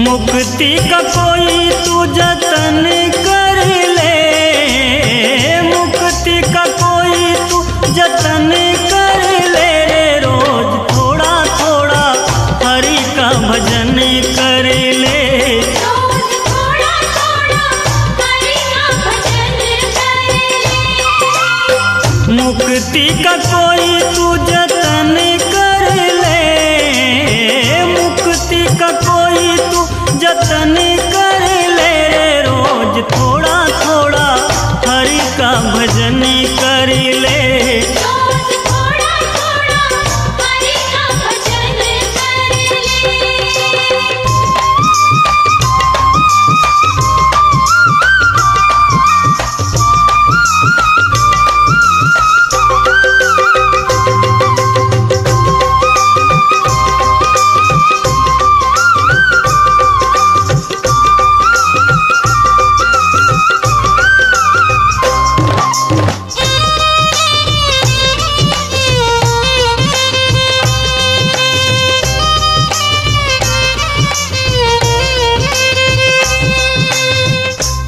मुक्ति का कोई तू जतन कर ले, मुक्ति का कोई तू जतन कर ले। रोज थोड़ा थोड़ा हरि का भजन कर ले, रोज थोड़ा थोड़ा हरि का भजन कर ले। मुक्ति का कोई तू जतन कर ले, मुक्ति का कोई तू जतन कर ले। रोज थोड़ा थोड़ा हरि का भजन कर ले, रोज थोड़ा थोड़ा हरि का भजन कर ले।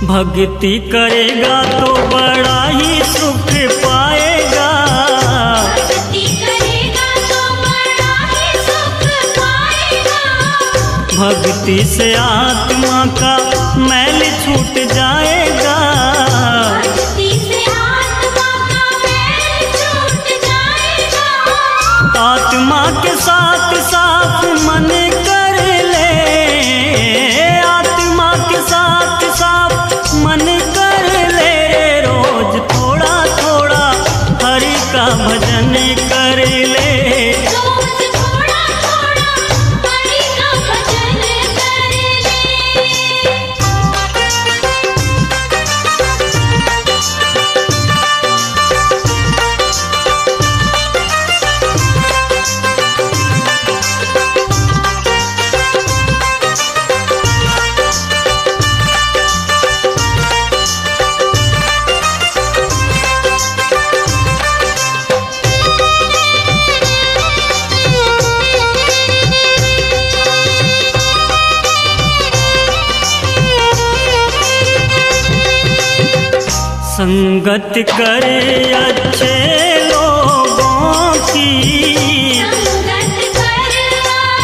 भक्ति करेगा तो बड़ा ही सुख पाएगा, भक्ति करेगा तो बड़ा ही सुख पाएगा। भक्ति से आत्मा का मैल छूट जाएगा, भक्ति से आत्मा का मैल छूट जाएगा। आत्मा के साथ साफ मन कर ले, आत्मा के साथ साफ मन कर ले। रोज थोड़ा थोड़ा हरि का भजन कर ले, रोज थोड़ा थोड़ा हरि का भजन कर ले। संगत करे अच्छे लोगों की, संगत कर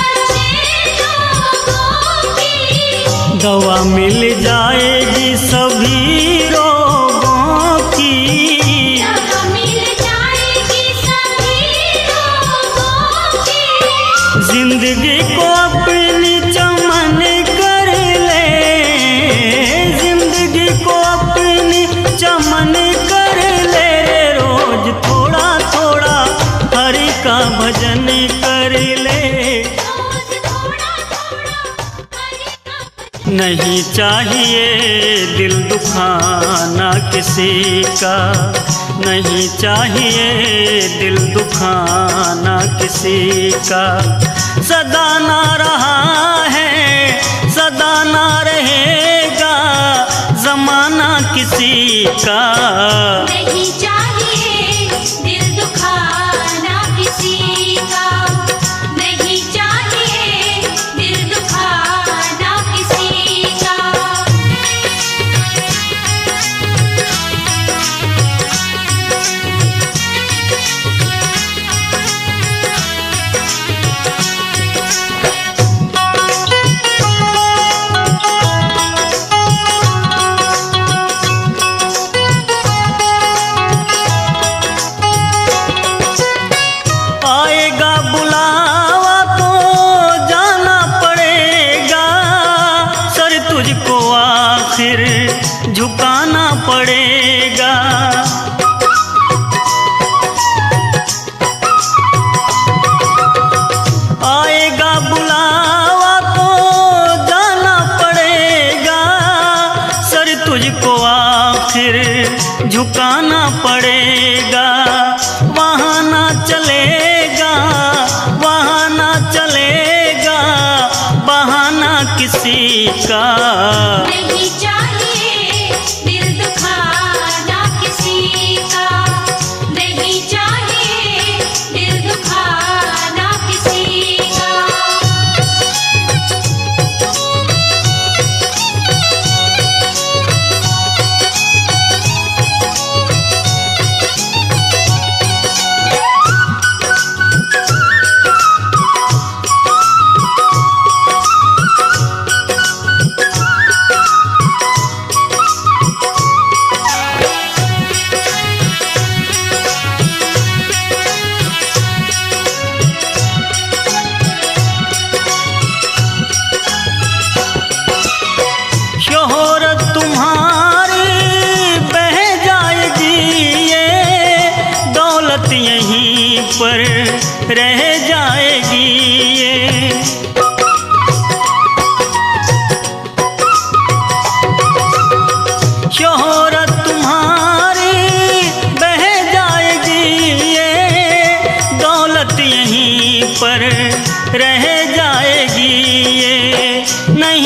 अच्छे लोगों की। दवा मिल जाएगी सभी रोगों की, दवा मिल जाएगी सभी लोगों की। जिंदगी को अपनी चमन कर ले, जिंदगी को अपनी चमन कर ले। रोज थोड़ा थोड़ा हरि का भजन कर ले, रोज थोड़ा थोड़ा हरि का भजन। नहीं चाहिए दिल दुखाना किसी का, नहीं चाहिए दिल दुखाना किसी का। सदा ना रहा है सदा ना रहेगा जमाना किसी का, नहीं चाहिए दिल दुखाना किसी का, नहीं चाहिए दिल दुखाना किसी का। आएगा बुलावा तो जाना पड़ेगा, सर तुझको आखिर झुकाना पड़ेगा। आएगा बुलावा तो जाना पड़ेगा, सर तुझको आखिर झुकाना पड़ेगा। वहाँ ना चलेगा वहाँ ना चलेगा बहाना किसी का, नहीं चाहिए दिल दुखाना किसी का, नहीं चाहिए दिल दुखाना किसी का।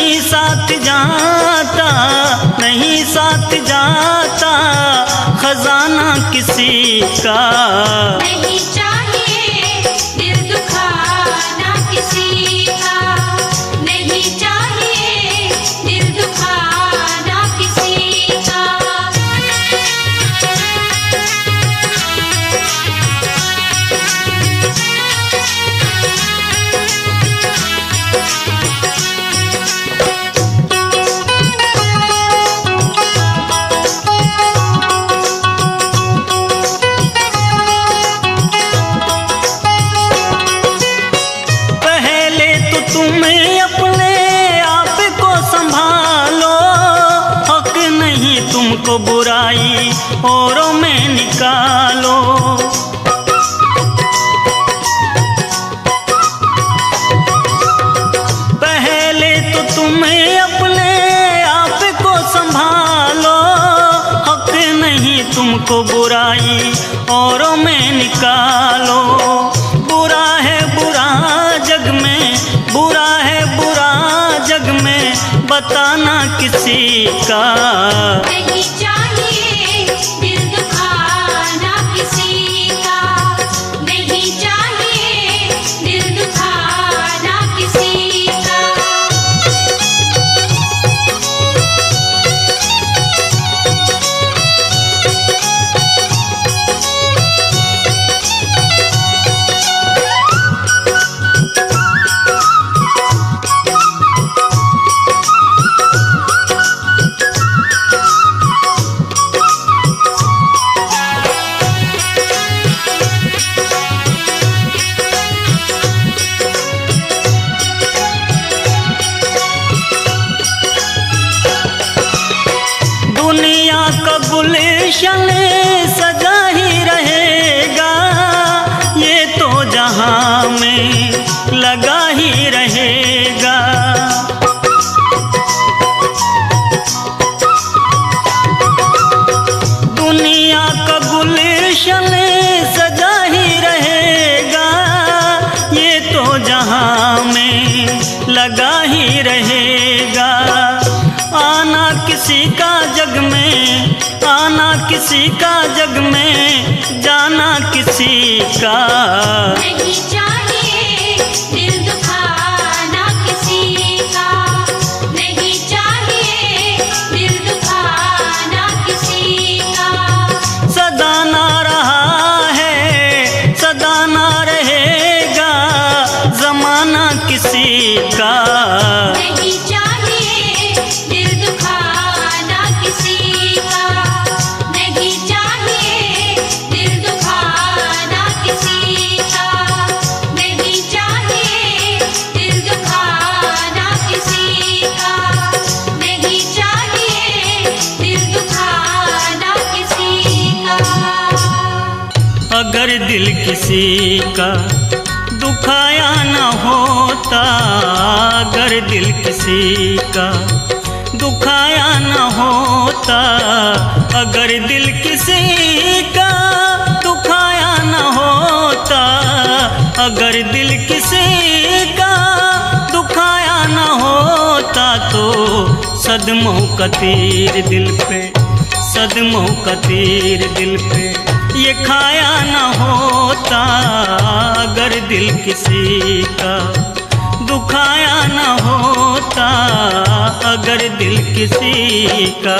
नहीं साथ जाता, नहीं साथ जाता खजाना किसी का। नहीं चाहिए दिल दुखाना किसी का, नहीं चाहिए दिल दुखाना किसी का। पहले तो तुम अपने आप को संभालो, हक नहीं तुमको बुराई औरों में निकालो। पहले तो तुम अपने आप को संभालो, हक नहीं तुमको बुराई औरों में निकालो। बुरा है बुरा जग में, बुरा है बुरा जग में बताना किसी का। नहीं चाहिए दिल दुखाना किसी का, नहीं चाहिए दिल दुखाना किसी का। दुनिया का गुलशन सजा ही रहेगा, ये तो जहां में लगा ही रहेगा। दुनिया का गुलशन सजा ही रहेगा, ये तो जहां में लगा ही रहेगा। आना किसी का जग में, आना किसी का जग में, जाना किसी का। नहीं चाहिए दिल दुखाना किसी का, नहीं चाहिए दिल दुखाना किसी का। सदा ना रहा है, सदा ना रहेगा जमाना किसी का। नहीं चाहिए दिल दुखाना किसी का, नहीं चाहिए दिल दुखाना किसी का, नहीं चाहिए दिल दुखाना किसी का, नहीं चाहिए दिल दुखाना किसी का। अगर दिल किसी का दुखाया न होता, अगर दिल किसी का दुखाया न होता, अगर दिल किसी का दुखाया न होता, अगर दिल किसी का दुखाया न होता, तो सदमों का तीर दिल पे, सदमों का तीर दिल पे ये खाया न होता। अगर दिल किसी का दुखाया न होता, अगर दिल किसी का।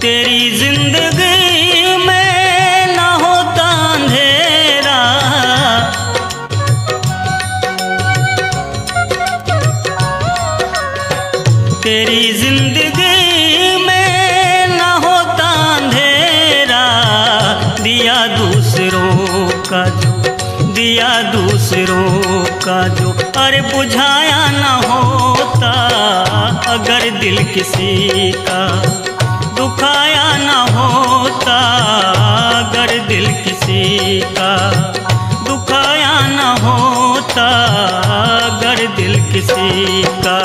तेरी जिंदगी में न होता अंधेरा, तेरी जिंदगी में न होता अंधेरा। दिया दूसरों का जो, दिया दूसरों दूसरों का जो अरे बुझाया न होता, अगर दिल किसी का दुखाया न होता, अगर दिल किसी का दुखाया न होता, अगर दिल किसी का।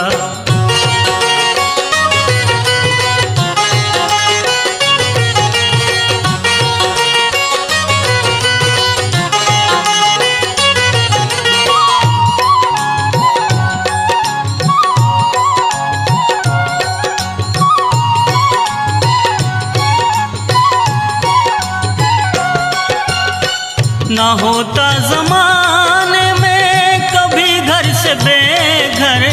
ना होता जमाने में कभी घर से बेघर,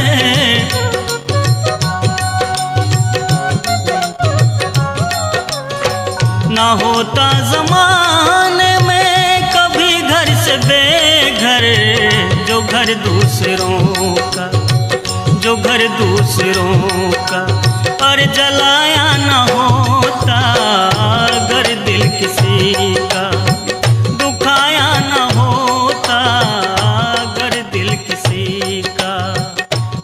ना होता जमाने में कभी घर से बेघर, जो घर दूसरों का, जो घर दूसरों का और जलाया न होता, अगर दिल किसी का दुखाया न होता, अगर दिल किसी का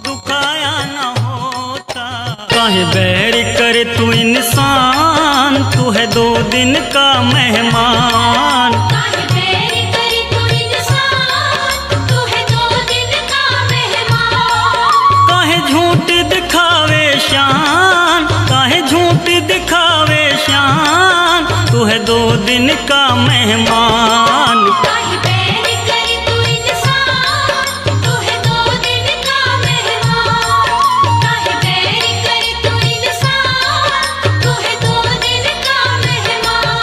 दुखाया न होता। काहे बैर करे तू इंसान, तू है दो दिन का मेहमान। काहे बैर करे तू इंसान, तू है दो दिन का मेहमान। काहे झूठ दिखावे शान, काहे झूठ दिखावे शान, तू है दो दिन का मेहमान। काहे बैर करे तू इंसान, तू है दो दिन का मेहमान। काहे बैर करे तू इंसान, तू है दो दिन का मेहमान।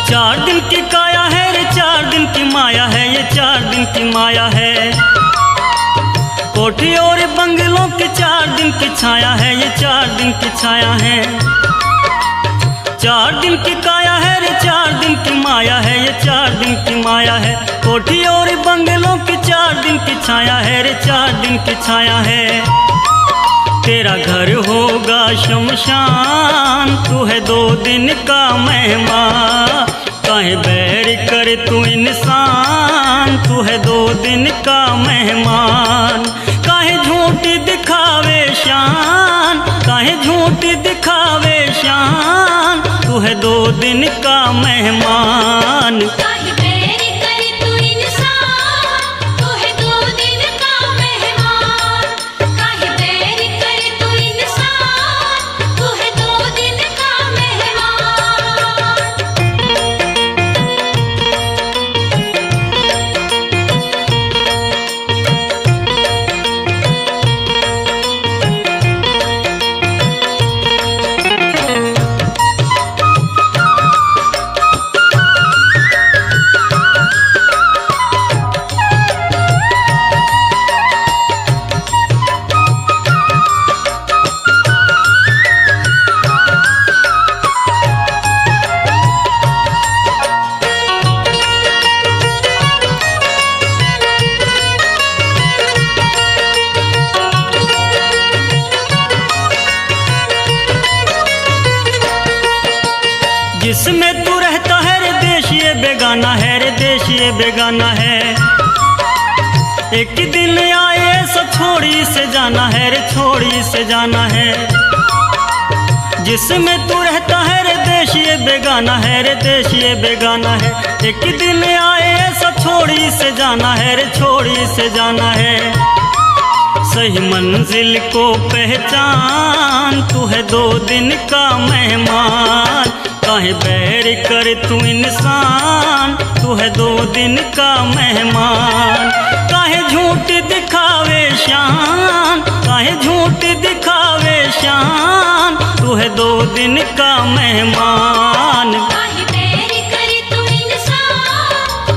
चार दिन की काया है रे, चार दिन की माया है, ये चार दिन की माया है। कोठी और बंगलों की चार दिन की छाया है, ये चार दिन की छाया है। चार दिन की काया है रे, चार दिन की माया है, ये चार दिन की माया है। कोठी और बंगलों की चार दिन की छाया है रे, चार दिन की छाया है। तेरा घर होगा शमशान, तू है दो दिन का मेहमान। काहे बैर करे तू इंसान, तू है दो दिन का मेहमान। काहे झूठ दिखावे शान, काहे झूठ दिखावे शान, तू है दो दिन का मेहमान। काहे बैर करे तू इंसान, तू है दो दिन का मेहमान। काहे बैर करे तू इंसान, तू है दो दिन का मेहमान। जिसमें तू रहता है रे देश ये बेगाना है रे, देश ये बेगाना है। एक दिन आए सब छोड़ी से जाना है रे, छोड़ी से जाना है। जिसमें तू रहता है रे देश ये बेगाना है रे, देश ये बेगाना है। एक दिन आए सब छोड़ी से जाना है रे, छोड़ी से जाना है। सही मंजिल को पहचान, तू है दो दिन का मेहमान। काहे बैर कर तू इंसान, तू है दो दिन का मेहमान। काहे झूठ दिखावे शान, काहे झूठ दिखावे शान, तू है दो दिन का मेहमान। काहे बैर करे तू इंसान,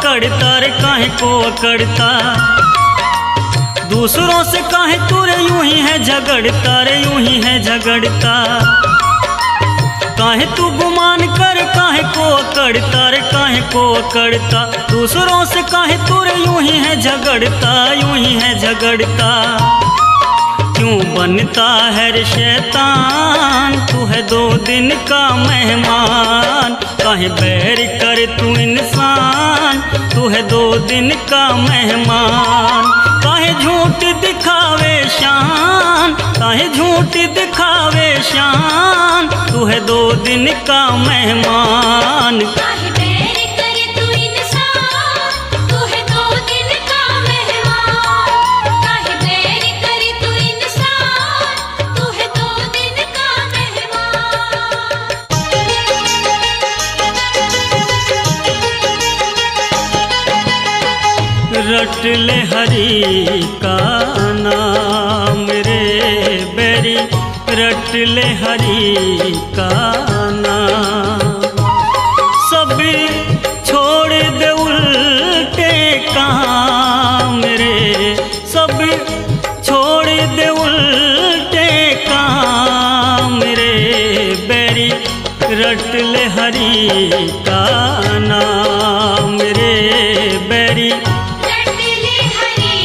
अकड़ता रे काहे को अकड़ता, दूसरों से काहे तू रे यूं ही है झगड़ता रे यूं ही है झगड़ता, काहे तू गुमान कर काहे को अकड़ता रे काहे को अकड़ता, दूसरों से काहे तू रे यूं ही है झगड़ता यूं ही है झगड़ता, क्यों बनता है रे शैतान तू है 2 दिन का मेहमान, काहे बैर कर तू इंसान तू है 2 दिन का मेहमान, काहे झूठ दिखावे शान काहे झूठ दिखावे शान तू है 2 दिन का मेहमान। काहे बैर करे तू इंसान तू है 2 दिन का मेहमान, काहे बैर करे तू इंसान तू है 2 दिन का मेहमान। रट ले हरि का नाम रे बैरी रट ले हरि का नाम, सब छोड़ दे उल्टे काम रे सब छोड़ दे उल्टे काम रे बैरी रट ले हरि का नाम रे बैरी रट ले हरि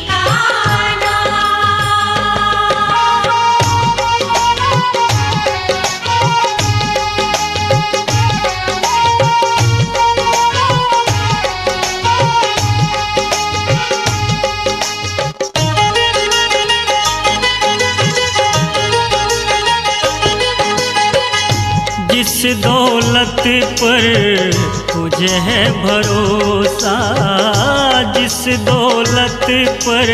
का जिस दौलत पर तुझे है भरोसा, जिस दौलत पर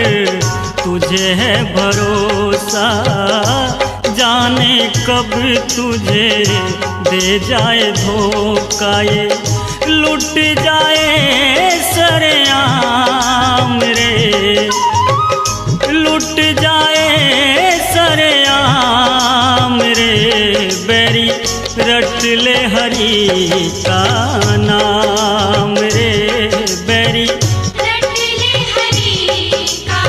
तुझे है भरोसा, जाने कब तुझे दे जाए धोखा ये लुट जाए सरेआम रे लुट जाए सरेआम रे बैरी रट ले हरि का नाम रे बैरी रट ले हरि का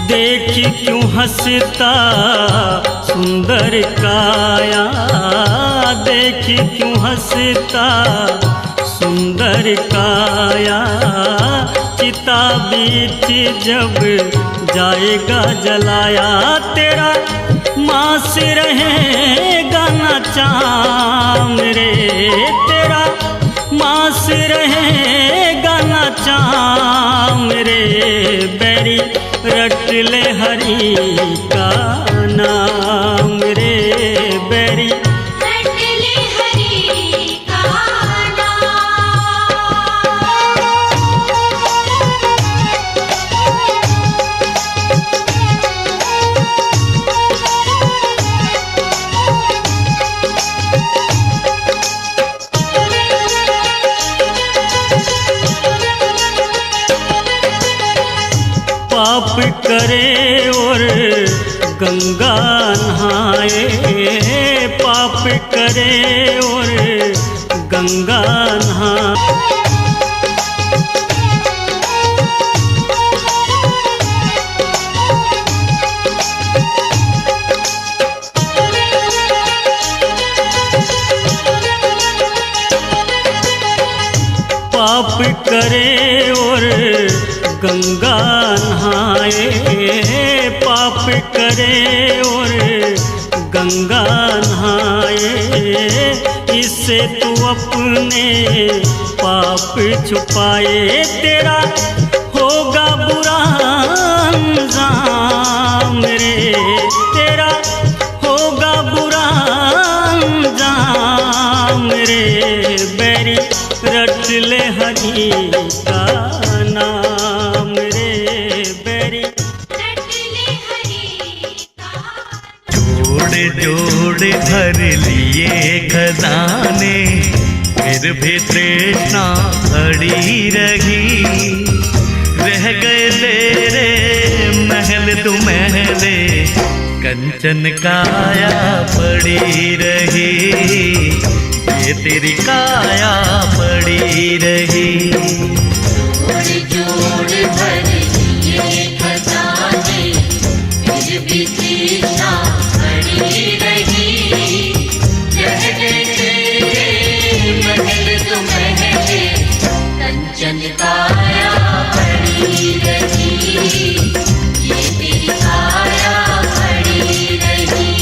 देखी क्यों हंसता सुंदर काया, देखी क्यों हंसता सुंदर काया, चिता बीच जब जाएगा जलाया, तेरा मांस रहेगा न चाम रे तेरा मांस रहेगा न चाम रे बैरी रट ले हरि का नाम रे बैरी रट ले हरि का पाप करे और गंगा नहाए, पाप करे और गंगा नहाए, पाप करे और गंगा नहाए, पाप करे और गंगा नहाए, इससे तू अपने पाप छुपाए, तेरा होगा बुरा अंजाम रे तेरा होगा बुरा अंजाम रे बैरी रट ले हरि का नाम रे। जोड़ जोड़ भर लिए खजाने, फिर भी तृष्णा अड़ी रही। रह गए तेरे महल दो महले, कंचन काया पड़ी रही, ये तेरी काया पड़ी रही। जोड़ जोड़ भर लिए खजाने, फिर भी तृष्णा अड़ी रही। रह गए तेरे महल दो महले, कंचन काया पड़ी रही, ये तेरी काया पड़ी रही।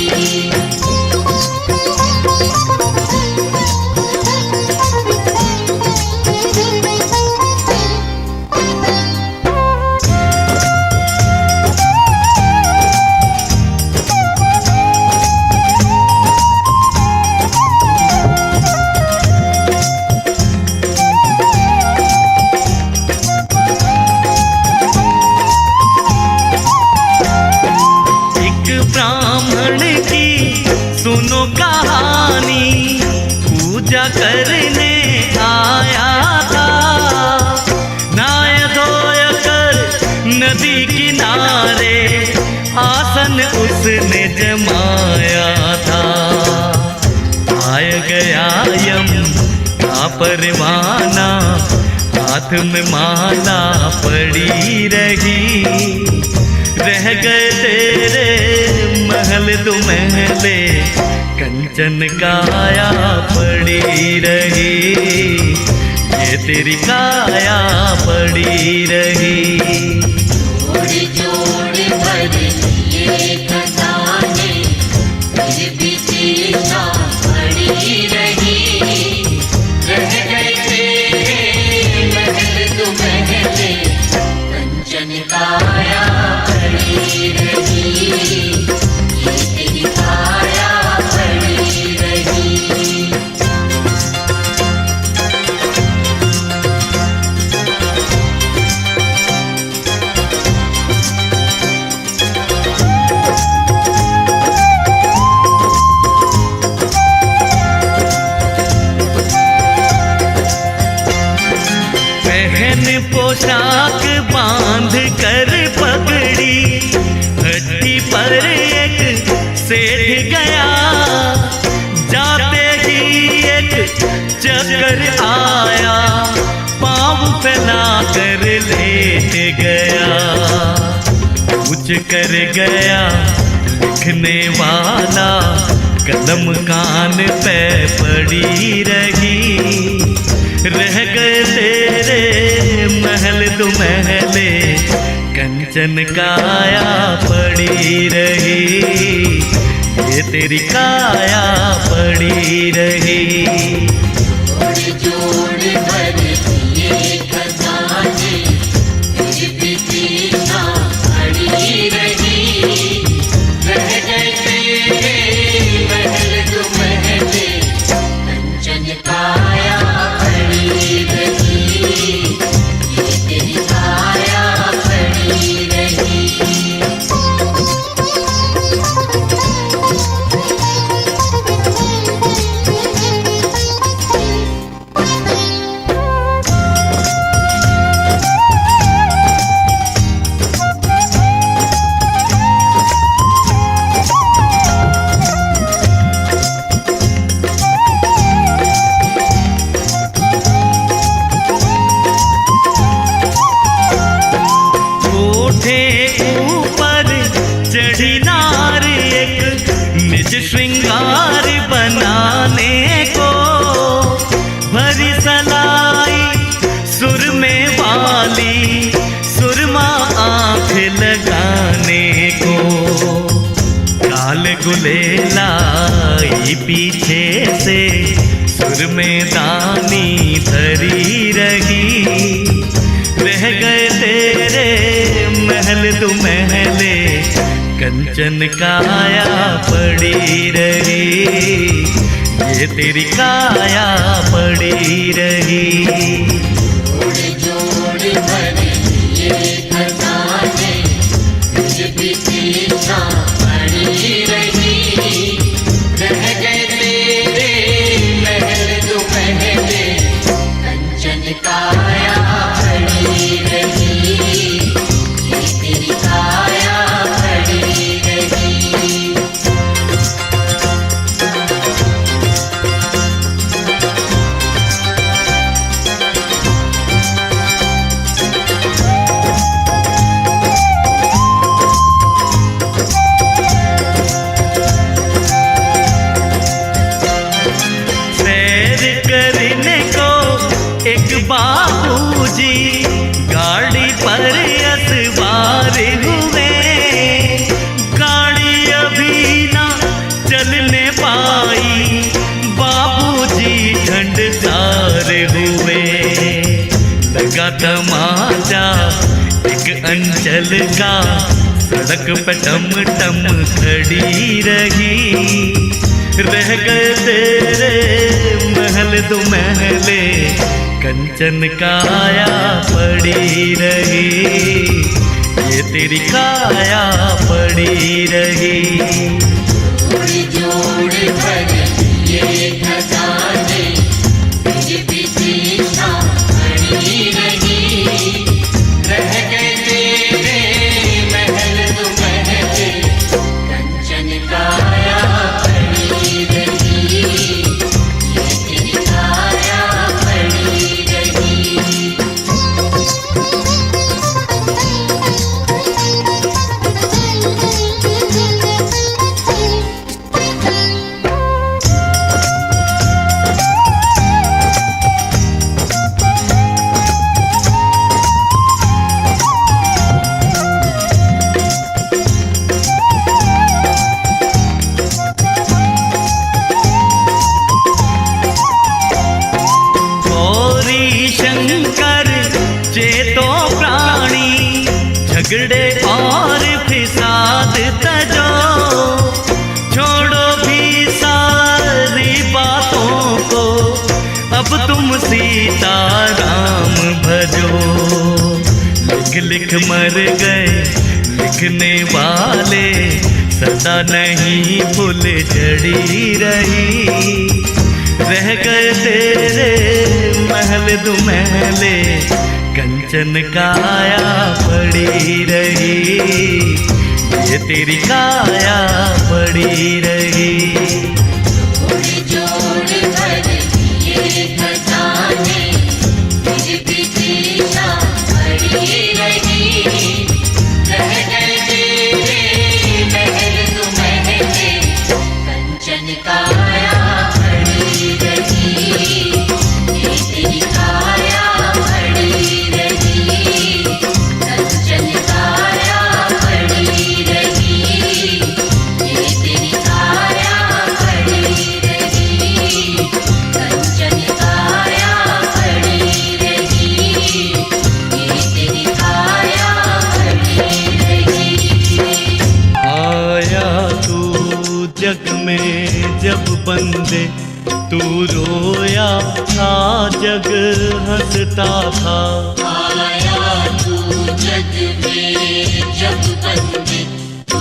ब्राह्मण की सुनो कहानी, पूजा करने आया था। नाय धोय कर नदी किनारे, आसन उसने जमाया था। आय गया यम का परवाना, हाथ में माला पड़ी रही। रह गए तेरे महल दो महले, कंचन काया पड़ी रही, ये तेरी काया पड़ी रही। जोड़ जोड़ भर लिए खजाने, फिर भी तृष्णा पड़ी रही। रह गए तेरे महल दो महले, कंचन काया पड़ी रही, ये तेरी काया पड़ी रही। पहन पोशाक बांध कर पगड़ी, हड्डी पर एक सेठ गया। जाते ही एक चक्कर आया, पाँव फैला कर लेट गया। पूछ कर गया लिखने वाला, कलम कान पे पड़ी रही। रह गए तेरे महल दो महले, कंचन काया पड़ी रही, ये तेरी काया पड़ी रही। जोड़ जोड़ भर लिए खजाने, फिर भी तृष्णा अड़ी रही। रह गए तेरे महल दो महले, कंचन काया पड़ी रही, ये तेरी काया पड़ी रही। ऊपर चढ़ी नार एक, निज श्रृंगार बनाने को। भरी सलाई सुर में वाली, सुरमा आँख लगाने को। काल गुलेलाई पीछे से, सुर में दानी धरी रही। रह गए तेरे महल दो महले, कंचन काया पड़ी रही, ये तेरी काया पड़ी रही। जोड़ जोड़ भर लिए खजाने, फिर भी तृष्णा पड़ी रही। तमाचा एक अंचल का सड़क पे टम टम खड़ी रही। रह गए तेरे महल दो महले, कंचन काया पड़ी रही, ये तेरी काया पड़ी रही। जोड़ भर ये खजाने तुझ पीछा पड़ी रही। रह गए तेरे महल दो महले, कंचन काया पड़ी रही, ये तेरी काया पड़ी रही। झगड़े और फिसाद तजो, छोड़ो भी सारी बातों को, अब तुम सीता राम भजो। लिख लिख मर गए लिखने वाले, सदा नहीं फूल झड़ी रही। रह गए तेरे महल दो महले, कंचन काया पड़ी रही, ये तेरी काया पड़ी रही। जोड़ भर ये खजाने तुझ पीछा पड़ी रही। रह गए तेरे महल दो महले, कंचन काया पड़ी रही, ये तेरी काया पड़ी रही, कंचन काया पड़ी रही, ये तेरी काया पड़ी रही, कंचन काया पड़ी रही, ये तेरी काया पड़ी रही। आया तू जग में जब बंदे, तू रोया था जग हंसता था। आया तू जग में जब बंदे, तू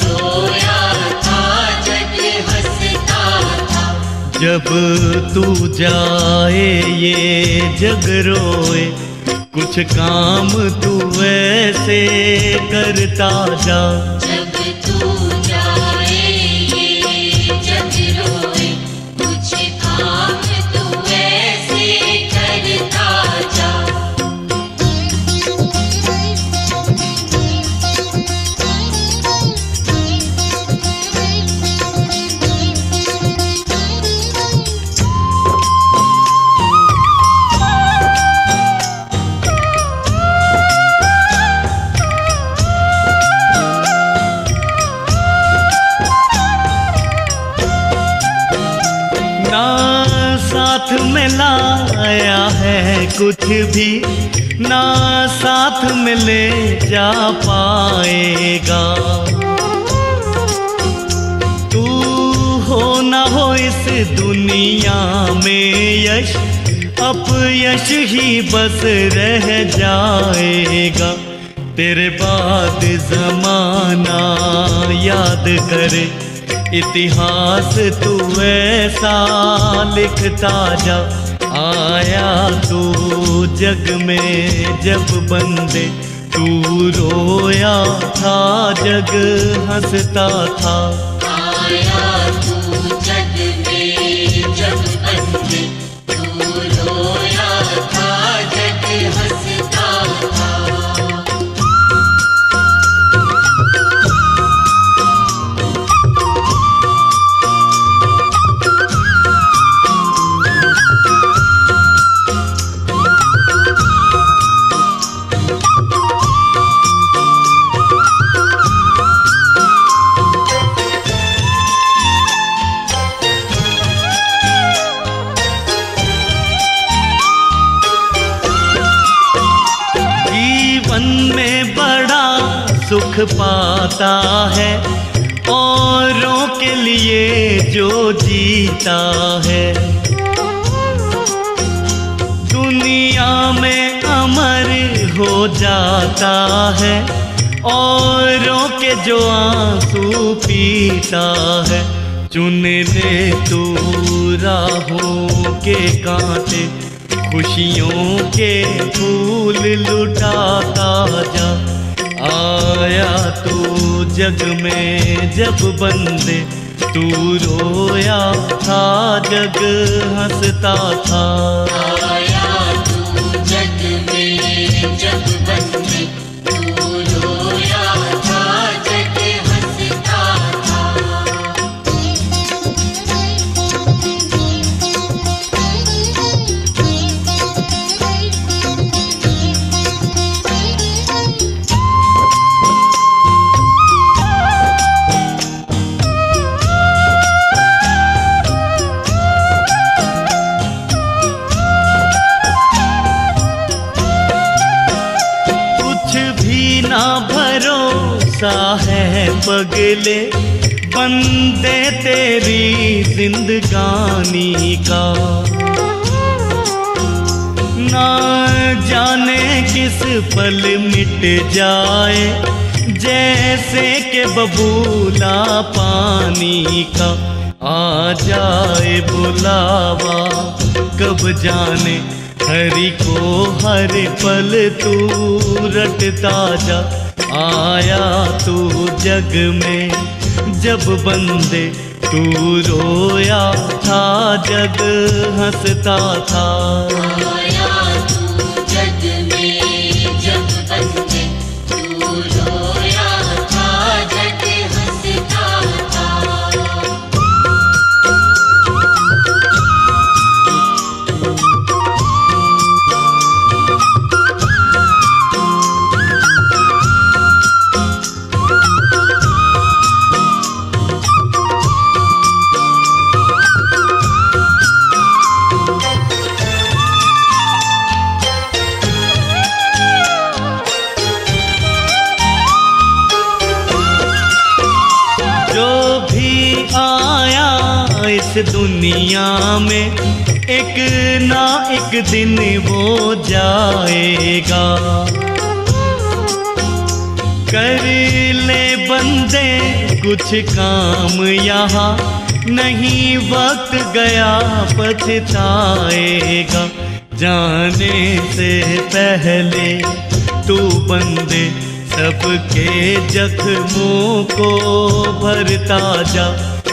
रोया था जग हंसता था। जब तू जाए ये जग रोए, कुछ काम तू ऐसे करता जा। जब तू जाए ये जग रोए, कुछ काम तू ऐसे करता जा। साथ में लाया है कुछ भी, ना साथ में ले जा पाएगा। तू हो ना हो इस दुनिया में यश, अपयश ही बस रह जाएगा। तेरे बाद जमाना याद करे, इतिहास तू ऐसा लिखता जा। आया तू जग में जब बंदे, तू रोया था जग हंसता था। आया तू जग में जब बंदे, तू रोया था जग हंसता था। पाता है, औरों के लिए जो जीता है। दुनिया में अमर हो जाता है, औरों के जो आंसू पीता है। चुन ले तू राहों के कांटे, खुशियों के फूल लुटाता जा। आया तू जग में जब बंदे, तू रोया था जग हंसता था। आया तू जग में जब बंदे, तू रोया था जग हंसता था। ना भरोसा है पगले, बंदे तेरी जिंदगानी का। ना जाने किस पल मिट जाए, जैसे के बबूला पानी का। आ जाए बुलावा कब जाने, हरि को हर पल तू रटता जा। आया तू जग में जब बंदे, तू रोया था जग हंसता था। आया तू जग में जब बंदे, तू रोया था जग हंसता था। इस दुनिया में एक ना एक दिन वो जाएगा। कर ले बंदे कुछ काम यहाँ, नहीं वक्त गया पछताएगा। जाने से पहले तू बंदे सबके जख्मों को भरता जा।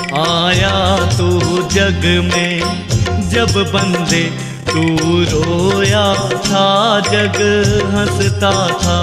आया तू जग में जब बंदे, तू रोया था जग हंसता था।